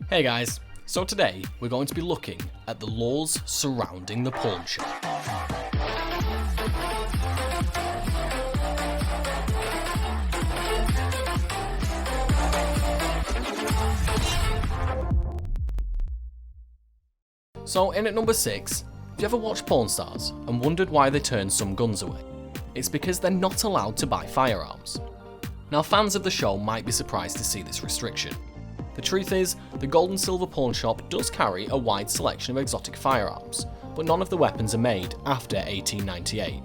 Hey guys, so today we're going to be looking at the laws surrounding the pawn shop. So in at number 6, have you ever watched porn stars and wondered why they turn some guns away? It's because they're not allowed to buy firearms. Now fans of the show might be surprised to see this restriction. The truth is, the Gold and Silver Pawn Shop does carry a wide selection of exotic firearms, but none of the weapons are made after 1898.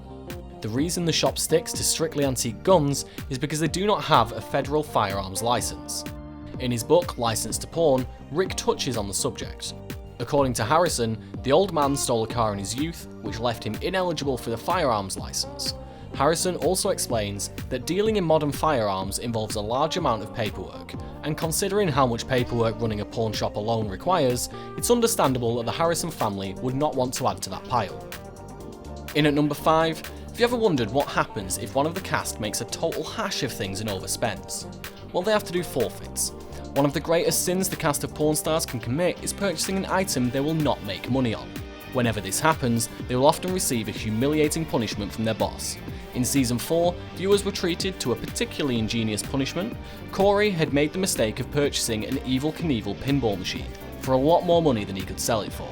The reason the shop sticks to strictly antique guns is because they do not have a federal firearms license. In his book, License to Pawn, Rick touches on the subject. According to Harrison, the old man stole a car in his youth, which left him ineligible for the firearms license. Harrison also explains that dealing in modern firearms involves a large amount of paperwork, and considering how much paperwork running a pawn shop alone requires, it's understandable that the Harrison family would not want to add to that pile. In at number 5, have you ever wondered what happens if one of the cast makes a total hash of things and overspends? Well, they have to do forfeits. One of the greatest sins the cast of porn stars can commit is purchasing an item they will not make money on. Whenever this happens, they will often receive a humiliating punishment from their boss. In season 4, viewers were treated to a particularly ingenious punishment. Corey had made the mistake of purchasing an Evel Knievel pinball machine for a lot more money than he could sell it for.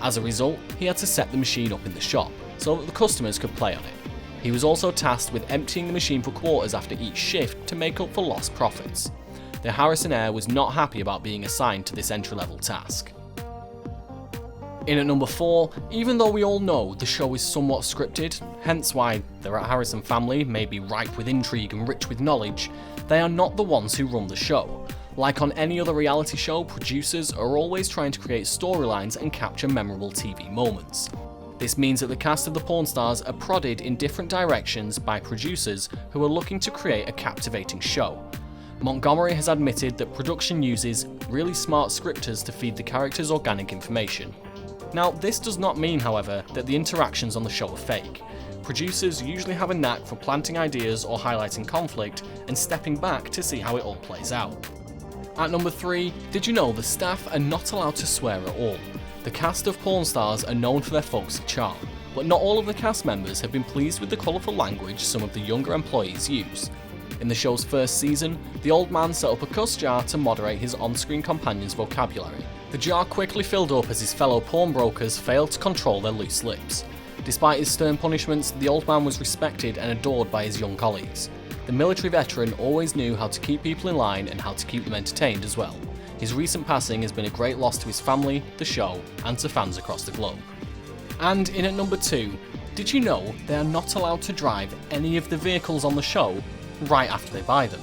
As a result, he had to set the machine up in the shop so that the customers could play on it. He was also tasked with emptying the machine for quarters after each shift to make up for lost profits. The Harrison heir was not happy about being assigned to this entry-level task. In at number 4, even though we all know the show is somewhat scripted, hence why the Harrison family may be ripe with intrigue and rich with knowledge, they are not the ones who run the show. Like on any other reality show, producers are always trying to create storylines and capture memorable TV moments. This means that the cast of the porn stars are prodded in different directions by producers who are looking to create a captivating show. Montgomery has admitted that production uses really smart scripters to feed the characters organic information. Now, this does not mean, however, that the interactions on the show are fake. Producers usually have a knack for planting ideas or highlighting conflict and stepping back to see how it all plays out. At number 3, did you know the staff are not allowed to swear at all? The cast of porn stars are known for their folksy charm, but not all of the cast members have been pleased with the colourful language some of the younger employees use. In the show's first season, the old man set up a cuss jar to moderate his on-screen companion's vocabulary. The jar quickly filled up as his fellow pawnbrokers failed to control their loose lips. Despite his stern punishments, the old man was respected and adored by his young colleagues. The military veteran always knew how to keep people in line and how to keep them entertained as well. His recent passing has been a great loss to his family, the show, and to fans across the globe. And in at number 2, did you know they are not allowed to drive any of the vehicles on the show right after they buy them?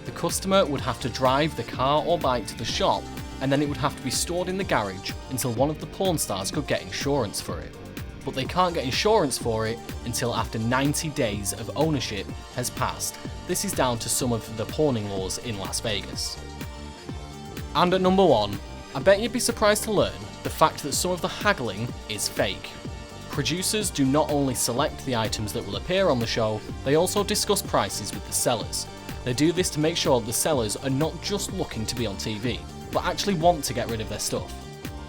The customer would have to drive the car or bike to the shop, and then it would have to be stored in the garage until one of the porn stars could get insurance for it. But they can't get insurance for it until after 90 days of ownership has passed. This is down to some of the pawning laws in Las Vegas. And at number 1, I bet you'd be surprised to learn the fact that some of the haggling is fake. Producers do not only select the items that will appear on the show, they also discuss prices with the sellers. They do this to make sure the sellers are not just looking to be on TV, but actually want to get rid of their stuff.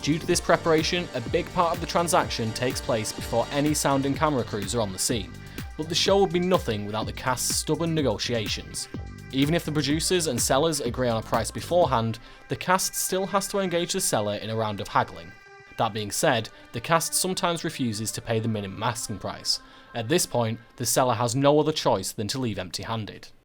Due to this preparation, a big part of the transaction takes place before any sound and camera crews are on the scene, but the show would be nothing without the cast's stubborn negotiations. Even if the producers and sellers agree on a price beforehand, the cast still has to engage the seller in a round of haggling. That being said, the cast sometimes refuses to pay the minimum asking price. At this point, the seller has no other choice than to leave empty-handed.